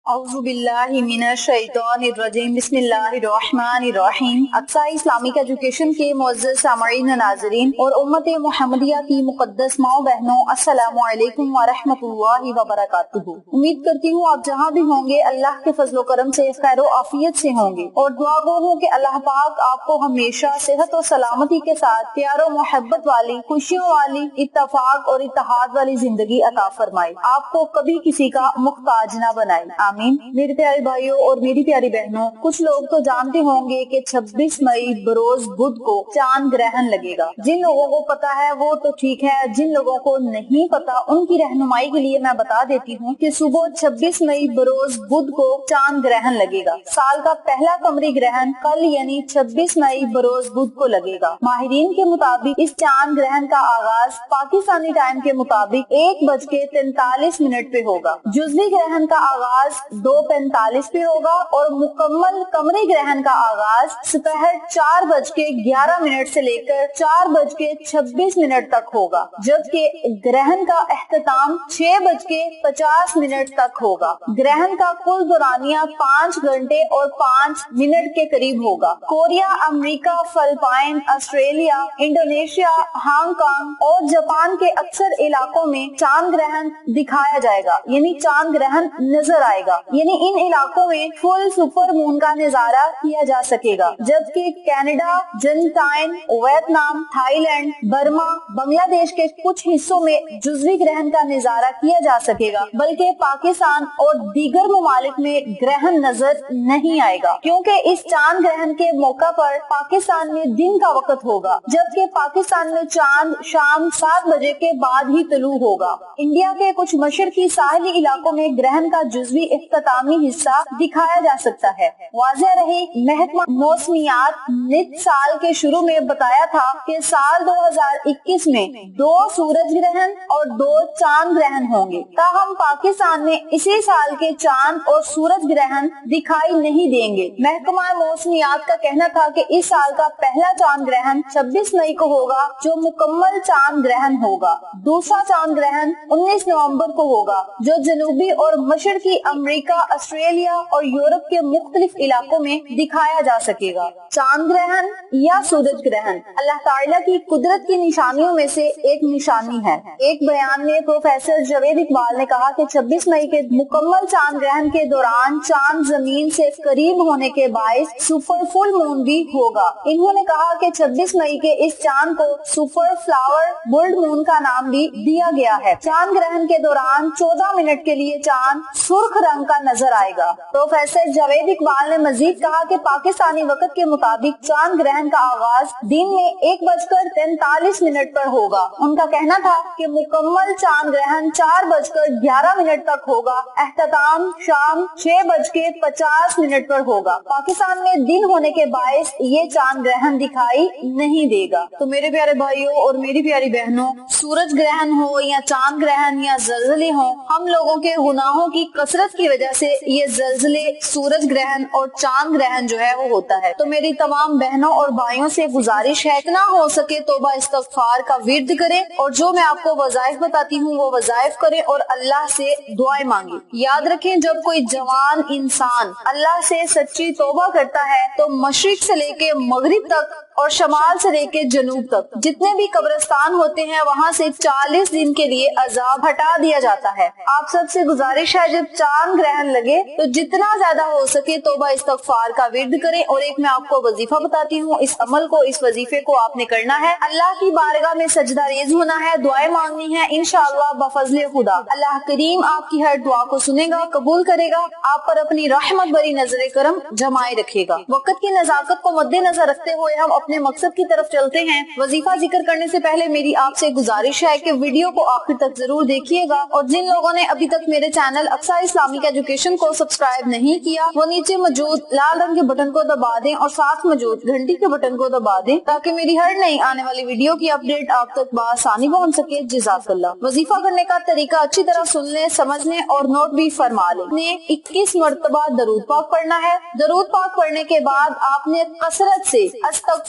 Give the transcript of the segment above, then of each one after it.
अऊज़ु बिल्लाहि मिनश शैतानिर रजीम बिस्मिल्लाहिर्रहमानिर रहीम। Aqsa Islamic education के मुअज़्ज़ज़ सामईन नाज़रीन और उम्मत मुहम्मदिया की मुक़द्दस माँ बहनों, अस्सलामु अलैकुम व रहमतुल्लाहि व बरकातुहू। उम्मीद करती हूँ आप जहाँ भी होंगे अल्लाह के फज़्ल व करम से खैर व आफियत से होंगे और दुआ गो हूँ कि अल्लाह पाक आपको हमेशा सेहत और सलामती के साथ प्यार और मोहब्बत वाली, खुशियों वाली, इत्तफाक और इत्तेहाद वाली जिंदगी अता फरमाए, आपको कभी किसी का मुख्ताज न बनाए। आमीन। मेरे प्यारे भाइयों और मेरी प्यारी बहनों, कुछ लोग तो जानते होंगे कि 26 मई बरोज बुध को चांद ग्रहण लगेगा। जिन लोगों को पता है वो तो ठीक है, जिन लोगों को नहीं पता उनकी रहनुमाई के लिए मैं बता देती हूँ कि सुबह 26 मई बरोज बुध को चांद ग्रहण लगेगा। साल का पहला कमरी ग्रहण कल यानी 26 मई बरोज बुध को लगेगा। माहिरीन के मुताबिक इस चांद ग्रहण का आगाज पाकिस्तानी टाइम के मुताबिक 1:43 पे होगा। जुज़वी ग्रहण का आगाज 2:45 पे होगा और मुकम्मल कमरी ग्रहण का आगाज दोपहर 4:11 से लेकर 4:26 तक होगा, जबकि ग्रहण का एख्तिताम 6:50 तक होगा। ग्रहण का कुल दौरानिया 5 घंटे और 5 मिनट के करीब होगा। Korea, America, Philippine, Australia, Indonesia, Hong Kong और जापान के अक्सर इलाकों में चांद ग्रहण दिखाया जाएगा, यानी चांद ग्रहण नजर आएगा, यानी इन इलाकों में फुल सुपर मून का नजारा किया जा सकेगा। जबकि Canada, Argentina, Vietnam, Thailand, Burma, Bangladesh के कुछ हिस्सों में जुज़वी ग्रहण का नजारा किया जा सकेगा, बल्कि पाकिस्तान और दीगर ममालिक में ग्रहण नजर नहीं आएगा, क्योंकि इस चांद ग्रहण के मौका पर पाकिस्तान में दिन का वक्त होगा, जबकि पाकिस्तान में चांद शाम 7 बजे के बाद ही तुलू होगा। इंडिया के कुछ मशरकी साहली इलाकों में ग्रहण का जुज़वी इख्तितामी हिस्सा दिखाया जा सकता है। वाज़ेह रहे, महकमा मौसमियात नित साल के शुरू में बताया था कि साल 2021 में 2 सूरज ग्रहण और 2 चांद ग्रहण होंगे। ताहम पाकिस्तान में इसी साल के चांद और सूरज ग्रहण दिखाई नहीं देंगे। महकमा मौसमियात का कहना था कि इस साल का पहला चांद ग्रहण 26 मई को होगा, जो मुकम्मल चांद ग्रहण होगा। दूसरा चांद ग्रहण 19 नवंबर को होगा, जो जनूबी और मशरकी अमेरिका, ऑस्ट्रेलिया और यूरोप के मुख्तलिफ इलाकों में दिखाया जा सकेगा। चांद ग्रहण या सूरज ग्रहण अल्लाह ताला की कुदरत की निशानियों में से एक निशानी है। एक बयान में प्रोफेसर जावेद इकबाल ने कहा कि 26 मई के मुकम्मल चांद ग्रहण के दौरान चांद जमीन से करीब होने के बायस सुपर फुल मून भी होगा। इन्होंने कहा कि 26 मई के इस चांद को सुपर फ्लावर बुल्ड मून का नाम भी दिया गया है। चांद ग्रहण के दौरान 14 मिनट के लिए चांद सुर्ख रंग का नजर आएगा। प्रोफेसर जावेद इकबाल ने मजीद कहा कि पाकिस्तानी वक्त के मुताबिक चांद ग्रहण का आगाज दिन में 1:43 पर होगा। उनका कहना था कि मुकम्मल चांद ग्रहण 4:11 तक होगा। एख्तिताम शाम 6:50 पर होगा। पाकिस्तान में दिन होने के बायस ये चांद ग्रहण दिखाई नहीं देगा। तो मेरे प्यारे भाइयों और मेरी प्यारी बहनों, सूरज ग्रहण हो या चांद ग्रहण या ज़लज़ले हो, हम लोगों के गुनाहों की कसरत की वजह से ये ज़लज़ले, सूरज ग्रहण और चांद ग्रहण जो है वो होता है। तो मेरी तमाम बहनों और भाइयों से गुजारिश है कि ना हो सके तौबा इस्तग़फ़ार का विर्द करें और जो मैं आपको वज़ाइफ बताती हूँ वो वज़ाइफ करें और अल्लाह से दुआएं मांगे। याद रखें, जब कोई जवान इंसान अल्लाह से सच्ची तौबा करता है तो मशरिक से लेके मगरिब तक और शमाल से लेके जनूब तक जितने भी कब्रिस्तान होते हैं वहाँ से 40 दिन के लिए अजाब हटा दिया जाता है। आप सबसे गुजारिश है, जब चांद ग्रहण लगे तो जितना ज्यादा हो सके तौबा इस्तग़फ़ार का विर्द करें। और एक मैं आपको वजीफा बताती हूँ, इस अमल को, इस वजीफे को आपने करना है, अल्लाह की बारगाह में सजदा रेज़ होना है, दुआएं मांगनी है। इंशाअल्लाह बफज़ले खुदा अल्लाह करीम आपकी हर दुआ को सुनेगा, कबूल करेगा, आप पर अपनी रहमत भरी नजर करम जमाए रखेगा। वक्त की नजाकत को मद्देनजर रखते हुए हम अपने मकसद की तरफ चलते हैं। वजीफा जिक्र करने से पहले मेरी आपसे गुजारिश है कि वीडियो को आखिर तक जरूर देखिएगा और जिन लोगों ने अभी तक मेरे चैनल अक्सा इस्लामिक एजुकेशन को सब्सक्राइब नहीं किया वो नीचे मौजूद लाल रंग के बटन को दबा दें और साथ मौजूद घंटी के बटन को दबा दें ताकि मेरी हर नई आने वाली वीडियो की अपडेट आप तक बआसानी पहुंच सके। जज़ाकल्लाह। वजीफा करने का तरीका अच्छी तरह सुन लें, समझ लें और नोट भी फरमा लें। 21 मरतबा दरूद पाक पढ़ना है। दरूद पाक पढ़ने के बाद आपने कसरत से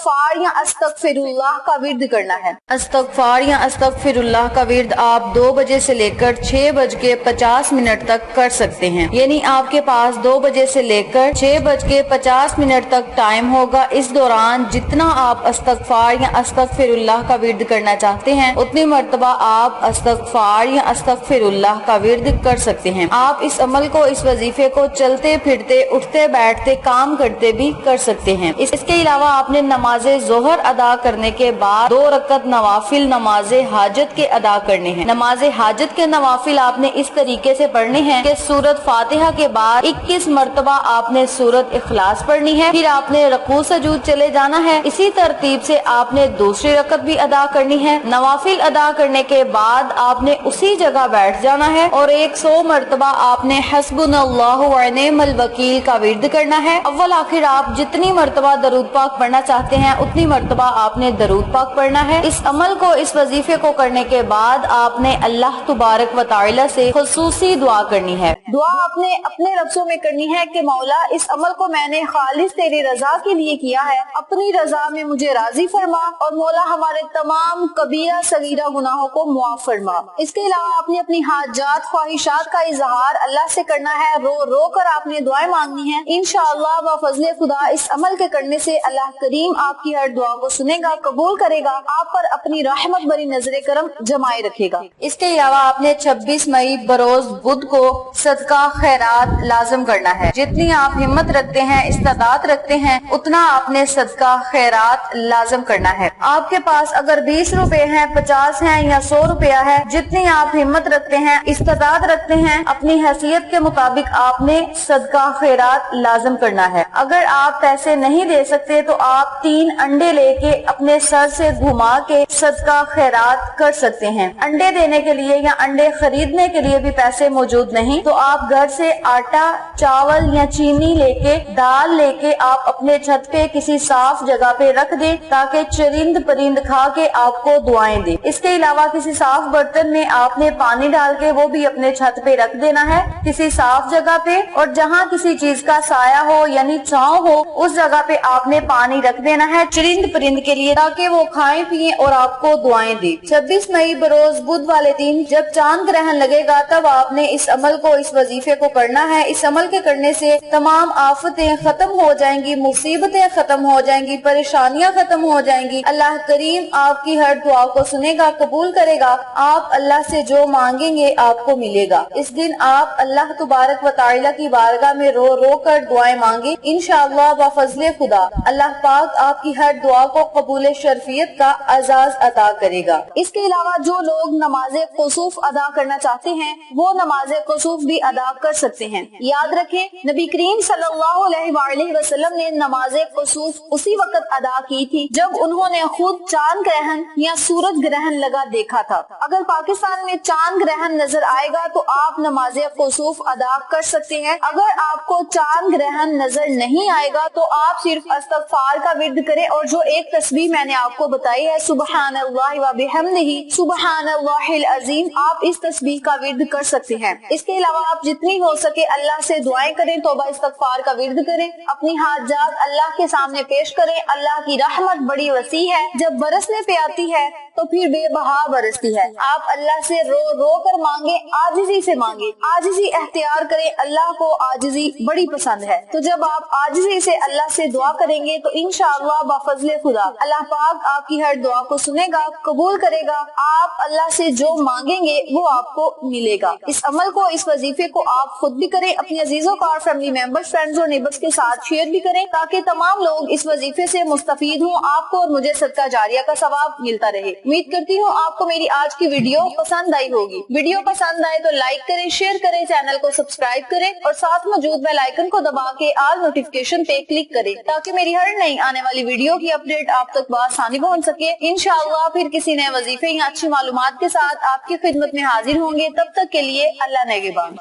استغفار یا استغفراللہ کا ورد کرنا ہے۔ استغفار یا استغفراللہ کا ورد آپ 2 بجے سے لے کر 6:50 تک کر سکتے ہیں، یعنی آپ کے پاس 2 بجے سے لے کر 6:50 تک ٹائم ہوگا۔ اس دوران جتنا آپ استغفار یا استغفراللہ کا ورد کرنا چاہتے ہیں اتنی مرتبہ آپ استغفار یا استغفراللہ کا ورد کر سکتے ہیں۔ آپ اس عمل کو، اس وظیفے کو چلتے پھرتے، اٹھتے بیٹھتے، کام کرتے بھی کر سکتے ہیں۔ اس کے علاوہ آپ نے نماز ظہر ادا کرنے کے بعد 2 رکعت نوافل نماز حاجت کے ادا کرنے ہیں۔ نماز حاجت کے نوافل آپ نے اس طریقے سے پڑھنے ہیں کہ سورۃ فاتحہ کے بعد 21 مرتبہ آپ نے سورۃ اخلاص پڑھنی ہے، پھر آپ نے رکوع سجود چلے جانا ہے۔ اسی ترتیب سے آپ نے دوسری رکعت بھی ادا کرنی ہے۔ نوافل ادا کرنے کے بعد آپ نے اسی جگہ بیٹھ جانا ہے اور 100 مرتبہ آپ نے حسبنا اللہ ونعم الوکیل کا ورد کرنا ہے۔ اول آخر آپ جتنی مرتبہ درود پاک پڑھنا چاہتے ہیں اتنی مرتبہ آپ نے درود پاک پڑھنا ہے۔ اس عمل کو، اس وظیفے کو کرنے کے بعد آپ نے اللہ تبارک و تعالی سے خصوصی دعا کرنی ہے۔ دعا آپ نے اپنے لفظوں میں کرنی ہے کہ مولا اس عمل کو میں نے خالص تیری رضا کے لیے کیا ہے، اپنی رضا میں مجھے راضی فرما، اور مولا ہمارے تمام کبیرہ صغیرہ گناہوں کو معاف فرما۔ اس کے علاوہ آپ نے اپنی حاجات، خواہشات کا اظہار اللہ سے کرنا ہے، رو رو کر آپ نے دعائیں مانگنی ہیں۔ انشاءاللہ بفضل خدا اس عمل کے کرنے سے اللہ کریم آپ کی ہر دعا کو سنے گا، قبول کرے گا، آپ پر اپنی رحمت بری نظر کرم جمائے رکھے گا۔ اس کے علاوہ آپ نے 26 مئی بروز بدھ کو صدقہ خیرات لازم کرنا ہے۔ جتنی آپ ہمت رکھتے ہیں، استطاعت رکھتے ہیں، اتنا آپ نے صدقہ خیرات لازم کرنا ہے۔ آپ کے پاس اگر 20 روپے ہیں، 50 ہیں یا 100 روپیہ ہے، جتنی آپ ہمت رکھتے ہیں، استطاعت رکھتے ہیں، اپنی حیثیت کے مطابق آپ نے صدقہ خیرات لازم کرنا ہے۔ اگر آپ پیسے نہیں دے سکتے تو آپ 3 انڈے لے کے اپنے سر سے گھما کے صدقہ خیرات کر سکتے ہیں۔ انڈے دینے کے لیے یا انڈے خریدنے کے لیے بھی پیسے موجود نہیں تو آپ گھر سے آٹا، چاول یا چینی لے کے، دال لے کے آپ اپنے چھت پہ کسی صاف جگہ پہ رکھ دیں تاکہ چرند پرند کھا کے آپ کو دعائیں دے۔ اس کے علاوہ کسی صاف برتن میں آپ نے پانی ڈال کے وہ بھی اپنے چھت پہ رکھ دینا ہے کسی صاف جگہ پہ، اور جہاں کسی چیز کا سایہ ہو یعنی چھاؤں ہو اس جگہ پہ آپ نے پانی رکھ دینا ہے چرند پرند کے لیے تاکہ وہ کھائیں پیئیں اور آپ کو دعائیں دے۔ 26 مئی بروز بدھ والے دن جب چاند گرہن لگے گا تب آپ نے اس عمل کو، اس وظیفے کو کرنا ہے۔ اس عمل کے کرنے سے تمام آفتیں ختم ہو جائیں گی، مصیبتیں ختم ہو جائیں گی، پریشانیاں ختم ہو جائیں گی۔ اللہ کریم آپ کی ہر دعا کو سنے گا، قبول کرے گا، آپ اللہ سے جو مانگیں گے آپ کو ملے گا۔ اس دن آپ اللہ تبارک و تعالی کی بارگاہ میں رو رو کر دعائیں مانگیں، انشاءاللہ بفضل خدا اللہ پاک آپ کی ہر دعا کو قبول شرفیت کا اعزاز عطا کرے گا۔ اس کے علاوہ جو لوگ نماز کسوف ادا کرنا چاہتے ہیں وہ نماز کسوف بھی ادا کر سکتے ہیں۔ یاد رکھیں نبی کریم صلی اللہ علیہ وآلہ وسلم نے نماز کسوف اسی وقت ادا کی تھی جب انہوں نے خود چاند گرہن یا سورج گرہن لگا دیکھا تھا۔ اگر پاکستان میں چاند گرہن نظر آئے گا تو آپ نماز کسوف ادا کر سکتے ہیں۔ اگر آپ کو چاند گرہن نظر نہیں آئے گا تو آپ صرف استغفار کا ورد کریں، اور جو ایک تسبیح میں نے آپ کو بتائی ہے سبحان اللہ و بحمدہ سبحان اللہ العظیم، آپ اس تسبیح کا ورد کر سکتے ہیں۔ اس کے علاوہ آپ جتنی ہو سکے اللہ سے دعائیں کریں، توبہ استغفار کا ورد کریں، اپنی حاجات اللہ کے سامنے پیش کریں۔ اللہ کی رحمت بڑی وسیع ہے، جب برسنے پہ آتی ہے تو پھر بے بہا برستی ہے۔ آپ اللہ سے رو رو کر مانگیں، عاجزی سے مانگیں، عاجزی اختیار کریں، اللہ کو عاجزی بڑی پسند ہے۔ تو جب آپ عاجزی سے اللہ سے دعا کریں گے تو انشاءاللہ بفضل خدا اللہ پاک آپ کی ہر دعا کو سنے گا، قبول کرے گا، آپ اللہ سے جو مانگیں گے وہ آپ کو ملے گا۔ اس عمل کو، اس وظیفے کو آپ خود بھی کریں، اپنے عزیزوں کا اور فیملی ممبرز، فرینڈز اور نیبرز کے ساتھ شیئر بھی کریں تاکہ تمام لوگ اس وظیفے سے مستفید ہوں، آپ کو اور مجھے صدقہ جاریہ کا ثواب ملتا رہے۔ امید کرتی ہوں آپ کو میری آج کی ویڈیو پسند آئی ہوگی۔ ویڈیو پسند آئے تو لائک کریں، شیئر کریں، چینل کو سبسکرائب کریں اور ساتھ موجود بیل آئیکن کو دبا کے آل نوٹیفیکیشن پہ کلک کریں تاکہ میری ہر نئی آنے والی ویڈیو کی اپڈیٹ آپ تک بآسانی پہنچ سکے۔ انشاءاللہ پھر کسی نئے وظیفے یا اچھی معلومات کے ساتھ آپ کی خدمت میں حاضر ہوں گے، تب تک کے لیے اللہ نگہبان۔